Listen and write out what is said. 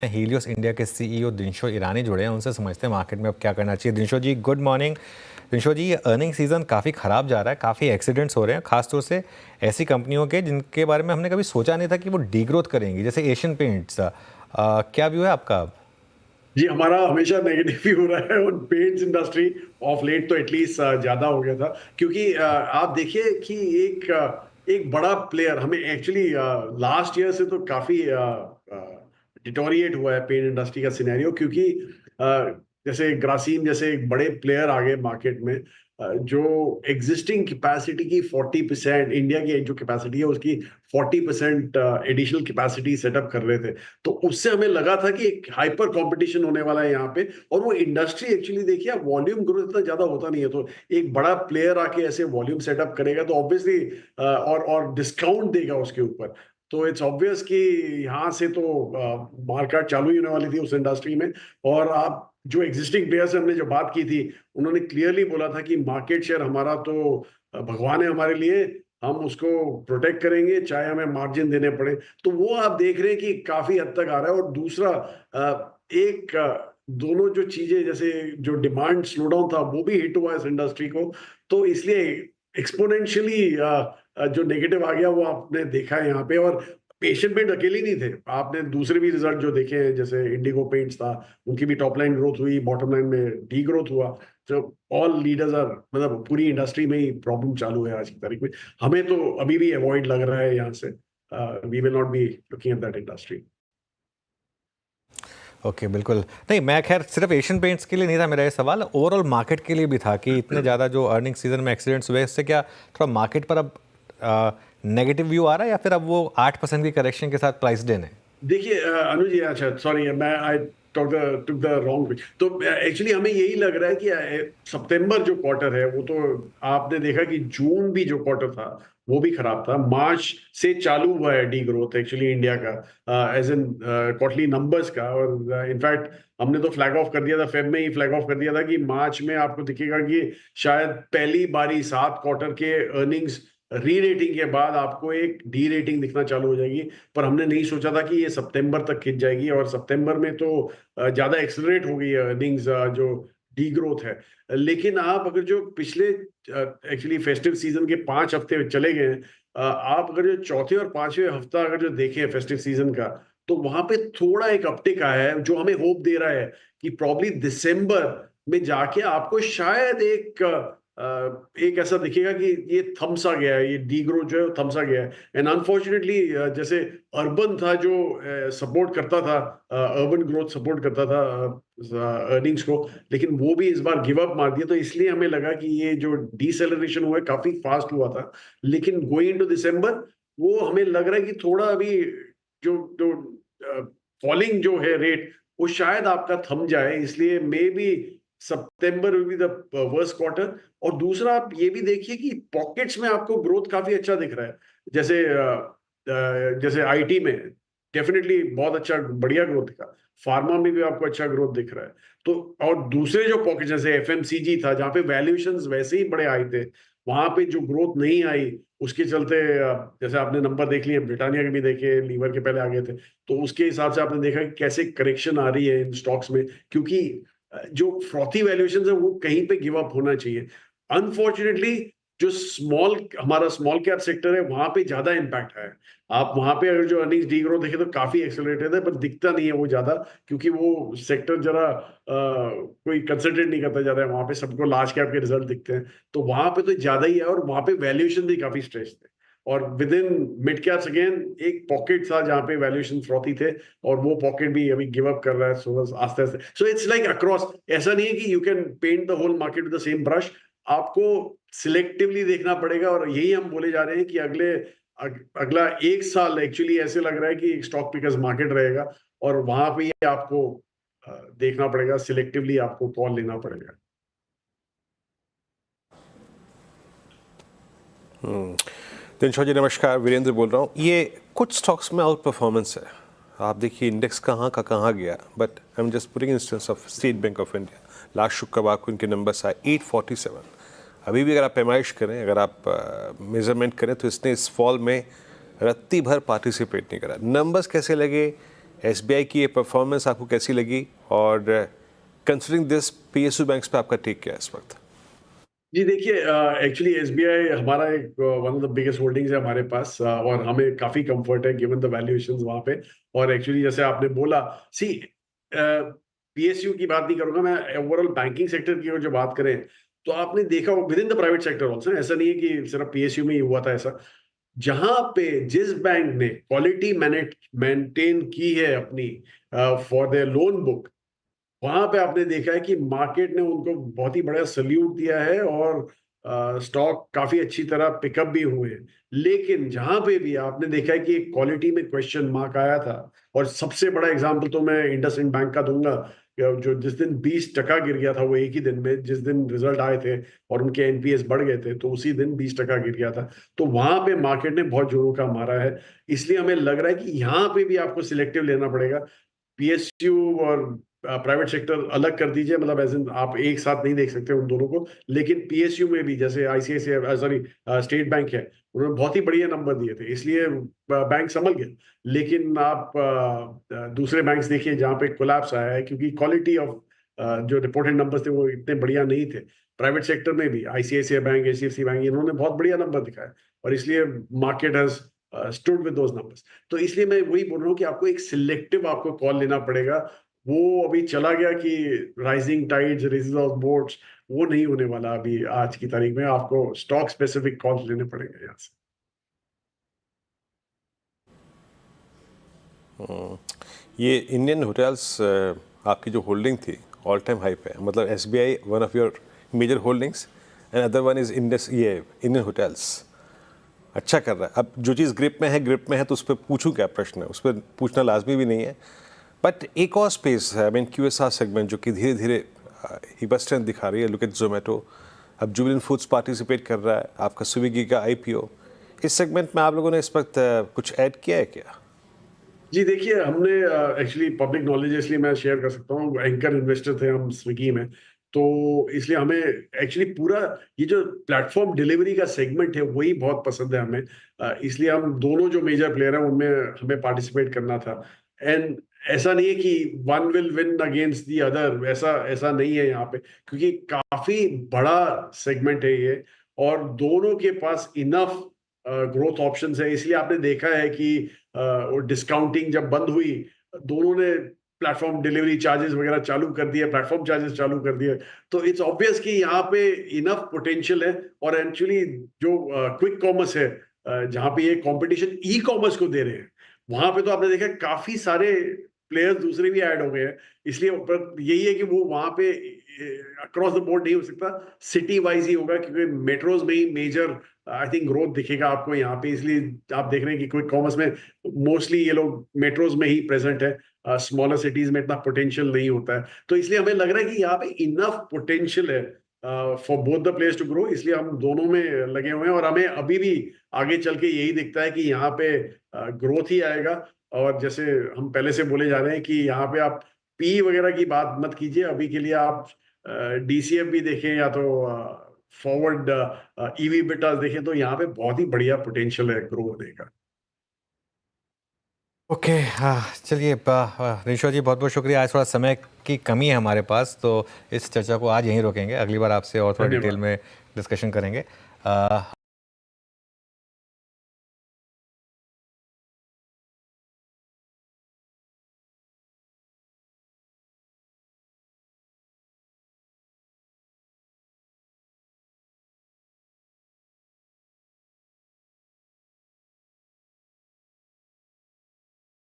Helios India के CEO Dinshaw ईरानी जुड़े हैं, उनसे समझते हैं मार्केट में अब क्या करना चाहिए। दिनशो जी, गुड मॉर्निंग। दिनशो जी, ये अर्निंग सीज़न काफ़ी ख़राब जा रहा है, काफ़ी एक्सीडेंट्स हो रहे हैं, खासतौर से ऐसी कंपनियों के जिनके बारे में हमने कभी सोचा नहीं था कि वो डीग्रोथ करेंगी, जैसे एशियन पेंट्स। क्या व्यू है आपका अब? जी, हमारा हमेशा नेगेटिव ही हो रहा है और पेंट्स इंडस्ट्री ऑफ लेट तो एटलीस्ट ज्यादा हो गया था क्योंकि आप देखिए कि एक बड़ा प्लेयर हमें एक्चुअली लास्ट ईयर से तो काफी डिटोरिएट हुआ है पेंट इंडस्ट्री का सिनेरियो क्योंकि जैसे ग्रासीम जैसे एक बड़े प्लेयर आ गए मार्केट में जो एग्जिस्टिंग कैपेसिटी की 40%, इंडिया की जो कैपेसिटी है उसकी 40% एडिशनल कैपेसिटी सेटअप कर रहे थे। तो उससे हमें लगा था कि एक हाइपर कंपटीशन होने वाला है यहाँ पे। और वो इंडस्ट्री एक्चुअली देखिए, आप वॉल्यूम ग्रोथ इतना ज्यादा होता नहीं है, तो एक बड़ा प्लेयर आके ऐसे वॉल्यूम सेटअप करेगा तो ऑब्वियसली और डिस्काउंट देगा उसके ऊपर। तो इट्स ऑब्वियस कि यहाँ से तो मार्केट चालू ही होने वाली थी उस इंडस्ट्री में। और आप जो एग्जिस्टिंग प्लेयर से हमने जो बात की थी, उन्होंने क्लियरली बोला था कि मार्केट शेयर हमारा तो भगवान है हमारे लिए, हम उसको प्रोटेक्ट करेंगे चाहे हमें मार्जिन देने पड़े। तो वो आप देख रहे हैं कि काफी हद तक आ रहा है। और दूसरा दोनों जो चीजें जैसे जो डिमांड स्लो डाउन था वो भी हिट हुआ इस इंडस्ट्री को। तो इसलिए एक्सपोनेंशियली जो नेगेटिव आ गया वो आपने देखा है यहाँ पे। और एशियन पेंट अकेले नहीं थे, आपने दूसरे भी रिजल्ट जो देखे हैं, जैसे इंडिगो पेंट्स था, उनकी भी टॉप लाइन ग्रोथ हुई, बॉटम लाइन में डी ग्रोथ हुआ। तो ऑल लीडर्स आर, मतलब पूरी इंडस्ट्री में ही प्रॉब्लम चालू है आज की तारीख में। हमें तो अभी भी अवॉइड लग रहा है यहाँ से। We will not be looking at that industry. Okay, बिल्कुल नहीं, मैं खैर सिर्फ एशियन पेंट्स के लिए नहीं था मेरा ये सवाल, ओवरऑल मार्केट के लिए भी था कि इतने ज़्यादा जो अर्निंग सीजन में एक्सीडेंट्स हुए, इससे क्या थोड़ा मार्केट पर अब नेगेटिव व्यू आ रहा है या फिर अब वो 8% की करेक्शन के साथ प्राइस देन है? देखिए अनुज जी, अच्छा सॉरी, मैं आई टुक द रॉन्ग। तो एक्चुअली हमें यही लग रहा है कि सितंबर जो क्वार्टर है वो तो आपने देखा कि जून भी जो क्वार्टर था वो भी खराब था। मार्च से चालू हुआ है डी ग्रोथ एक्चुअली इंडिया का, एज इन क्वार्टरली नंबर्स का। और इनफैक्ट हमने तो फ्लैग ऑफ कर दिया था, फेब में ही फ्लैग ऑफ कर दिया था कि मार्च में आपको दिखेगा कि शायद पहली बारी 7 क्वार्टर के अर्निंग्स री रेटिंग के बाद आपको एक डी रेटिंग दिखना चालू हो जाएगी। पर हमने नहीं सोचा था कि ये सितंबर तक खिंच जाएगी, और सितंबर में तो ज्यादा एक्सेलरेट हो गई है अर्निंग्स जो डी ग्रोथ है। लेकिन आप अगर जो पिछले एक्चुअली फेस्टिव सीजन के 5 हफ्ते चले गए हैं, आप अगर जो चौथे और पांचवें हफ्ता अगर जो देखें फेस्टिव सीजन का, तो वहां पे थोड़ा एक अपटिक आया है जो हमें होप दे रहा है कि प्रॉब्ली दिसंबर में जाके आपको शायद एक ऐसा दिखेगा कि ये थम्सा गया है, ये डी ग्रोथ जो है वो थम्सा गया है। एंड अनफॉर्चुनेटली जैसे अर्बन था जो सपोर्ट करता था, अर्बन ग्रोथ सपोर्ट करता था अर्निंग्स को, लेकिन वो भी इस बार गिव अप मार दिया। तो इसलिए हमें लगा कि ये जो डिसेलरेशन हुआ है काफी फास्ट हुआ था। लेकिन गोइंग टू दिसंबर वो हमें लग रहा है कि थोड़ा अभी जो जो फॉलिंग जो है रेट वो शायद आपका थम जाए। इसलिए may be September will be the worst quarter. और दूसरा आप ये भी देखिए कि पॉकेट्स में आपको ग्रोथ काफी अच्छा दिख रहा है। जैसे जैसे आईटी में डेफिनेटली बहुत अच्छा बढ़िया ग्रोथ दिखा, फार्मा में भी आपको अच्छा ग्रोथ दिख रहा है। तो और दूसरे जो पॉकेट जैसे एफएमसीजी था जहां पे वैल्यूएशंस वैसे ही बड़े आए थे, वहां पे जो ग्रोथ नहीं आई उसके चलते जैसे आपने नंबर देख लिए, ब्रिटानिया के भी देखे, लीवर के पहले आ गए थे। तो उसके हिसाब से आपने देखा कि कैसे करेक्शन आ रही है इन स्टॉक्स में, क्योंकि जो फ्रॉथी वैल्यूएशन है वो कहीं पे गिव अप होना चाहिए। अनफॉर्चुनेटली जो हमारा स्मॉल कैप सेक्टर है वहां पे ज्यादा इम्पैक्ट है। आप वहां पे अगर जो अर्निंग्स डी ग्रोथ देखे तो काफी एक्सेलरेटेड है, पर दिखता नहीं है वो ज्यादा, क्योंकि वो सेक्टर जरा कोई कंसंट्रेट नहीं करता ज्यादा है वहां पे, सबको लार्ज कैप के रिजल्ट दिखते हैं। तो वहां पे तो ज्यादा ही है, और वहां पे वैल्यूएशन भी काफी स्ट्रेच थे। और with in mid caps again एक पॉकेट था जहां पे वैल्यूएशन फ्रॉथी थे, और वो पॉकेट भी अभी गिव अप कर रहा है सो आस्ते आस्ते। सो इट्स लाइक अक्रॉस, ऐसा नहीं है कि you can paint the whole market with the same brush. आपको सिलेक्टिवली देखना पड़ेगा, और यही हम बोले जा रहे हैं कि अगला 1 साल एक्चुअली ऐसे लग रहा है कि स्टॉक पिकर्स मार्केट रहेगा। और वहां पे ही आपको देखना पड़ेगा, सिलेक्टिवली आपको कॉल लेना पड़ेगा। दिनशो जी नमस्कार, वीरेंद्र बोल रहा हूँ। ये कुछ स्टॉक्स में आउट परफॉर्मेंस है, आप देखिए इंडेक्स कहाँ का कहाँ गया, but I am just putting instance of state bank of India. Last शुक्रवार को इनके नंबर्स आए 847। अभी भी अगर आप पैमाइश करें, अगर आप मेजरमेंट करें, तो इसने इस फॉल में रत्ती भर पार्टिसिपेट नहीं करा। नंबर्स कैसे लगे SBI की ये परफॉर्मेंस आपको कैसी लगी, और कंसिडरिंग दिस PSU बैंक्स पे आपका टेक क्या है इस वक्त? जी देखिए, एक्चुअली एसबीआई हमारा एक one of the biggest holdings है हमारे पास, और हमें काफी कंफर्ट है गिवन द वैल्यूएशंस वहां पे। और एक्चुअली जैसे आपने बोला, सी पीएसयू की बात नहीं करूंगा मैं, ओवरऑल बैंकिंग सेक्टर की अगर जो बात करें तो आपने देखा with in the private sector also, ऐसा नहीं है कि सिर्फ पीएसयू में ही हुआ था ऐसा। जहां पे जिस बैंक ने क्वालिटी मेंटेन की है अपनी फॉर देयर लोन बुक, वहां पे आपने देखा है कि मार्केट ने उनको बहुत ही बड़ा सल्यूट दिया है, और स्टॉक काफी अच्छी तरह पिकअप भी हुए हैं। लेकिन जहां पे भी आपने देखा है कि क्वालिटी में क्वेश्चन मार्क आया था, और सबसे बड़ा एग्जांपल तो मैं इंडसइंड बैंक का दूंगा, जो जिस दिन 20% गिर गया था, वो एक ही दिन में, जिस दिन रिजल्ट आए थे और उनके एनपीएस बढ़ गए थे, तो उसी दिन 20% गिर गया था। तो वहां पे मार्केट ने बहुत जोरों का मारा है। इसलिए हमें लग रहा है कि यहाँ पे भी आपको सिलेक्टिव लेना पड़ेगा। पीएसयू और प्राइवेट सेक्टर अलग कर दीजिए, मतलब एज इन आप एक साथ नहीं देख सकते उन दोनों को। लेकिन पीएसयू में भी जैसे आईसीआईसीआई, सॉरी, स्टेट बैंक है, उन्होंने बहुत ही बढ़िया नंबर दिए थे, इसलिए बैंक संभल गया। लेकिन आप दूसरे बैंक्स देखिए जहां पे कोलैप्स आया है, क्योंकि क्वालिटी ऑफ जो रिपोर्टेड नंबर्स थे वो इतने बढ़िया नहीं थे। प्राइवेट सेक्टर में भी आईसीआईसीआई बैंक, एचडीएफसी बैंक, इन्होंने बहुत बढ़िया नंबर दिखाया, और इसलिए market has stood with those numbers. तो इसलिए मैं वही बोल रहा हूँ कि आपको एक सिलेक्टिव आपको कॉल लेना पड़ेगा। वो अभी चला गया कि rising tides raises all boats, वो नहीं होने वाला अभी आज की तारीख में। आपको स्टॉक स्पेसिफिक कॉल लेने पड़ेंगे यहाँ से। ये इंडियन होटल्स आपकी जो होल्डिंग थी ऑल टाइम हाई पे है, मतलब SBI one of your major holdings and other one is Indus, ये इंडियन होटल्स अच्छा कर रहा है। अब जो चीज़ ग्रिप में है तो उस पर पूछूं क्या प्रश्न है, उस पर पूछना लाजमी भी नहीं है। बट एक और स्पेस है, आई मीन QSR सेगमेंट, जो कि धीरे धीरे स्ट्रेंथ दिखा रही है। लुक एट जोमेटो, अब जुबिलेंट फूड्स पार्टिसिपेट कर रहा है, आपका स्विगी का IPO। इस सेगमेंट में आप लोगों ने इस वक्त कुछ ऐड किया है क्या? जी देखिए, हमने एक्चुअली पब्लिक नॉलेज है इसलिए मैं शेयर कर सकता हूँ, एंकर इन्वेस्टर थे हम स्विगी में। तो इसलिए हमें एक्चुअली पूरा ये जो प्लेटफॉर्म डिलीवरी का सेगमेंट है वही बहुत पसंद है हमें। इसलिए हम दोनों जो मेजर प्लेयर हैं उनमें हमें पार्टिसिपेट करना था। एंड ऐसा नहीं है कि one will win against the other, ऐसा ऐसा नहीं है यहाँ पे, क्योंकि काफी बड़ा सेगमेंट है ये, और दोनों के पास इनफ ग्रोथ ऑप्शंस है। इसलिए आपने देखा है कि और डिस्काउंटिंग जब बंद हुई, दोनों ने प्लेटफॉर्म डिलीवरी चार्जेस वगैरह चालू कर दिए, प्लेटफॉर्म चार्जेस चालू कर दिए। तो इट्स ऑब्वियस कि यहाँ पे इनफ पोटेंशियल है। और एक्चुअली जो क्विक कॉमर्स है, जहाँ पे ये कंपटीशन ई कॉमर्स को दे रहे हैं, वहां पे तो आपने देखा काफी सारे प्लेयर्स दूसरे भी ऐड हो गए हैं। इसलिए यही है कि वो वहां पे अक्रॉस द बोर्ड नहीं हो सकता, सिटी वाइज ही होगा, क्योंकि मेट्रोज में ही मेजर आई थिंक ग्रोथ दिखेगा आपको यहाँ पे। इसलिए आप देख रहे हैं कि क्विक कॉमर्स में मोस्टली ये लोग मेट्रोज में ही प्रेजेंट है, स्मॉलर सिटीज में इतना पोटेंशियल नहीं होता है। तो इसलिए हमें लग रहा है कि यहाँ पे इनफ पोटेंशियल है for both the players to grow, इसलिए हम दोनों में लगे हुए हैं। और हमें अभी भी आगे चल के यही दिखता है कि यहाँ पे ग्रोथ ही आएगा। और जैसे हम पहले से बोले जा रहे हैं कि यहाँ पे आप पी वगैरह की बात मत कीजिए, अभी के लिए आप DCF भी देखें या तो फॉरवर्ड EV बिटास देखें, तो यहाँ पे बहुत ही बढ़िया पोटेंशियल है ग्रो होने का। ओके, हाँ चलिए, ऋषो जी बहुत बहुत शुक्रिया। आज थोड़ा समय की कमी है हमारे पास, तो इस चर्चा को आज यहीं रोकेंगे। अगली बार आपसे और थोड़ा धन्यवाद। डिटेल में डिस्कशन करेंगे।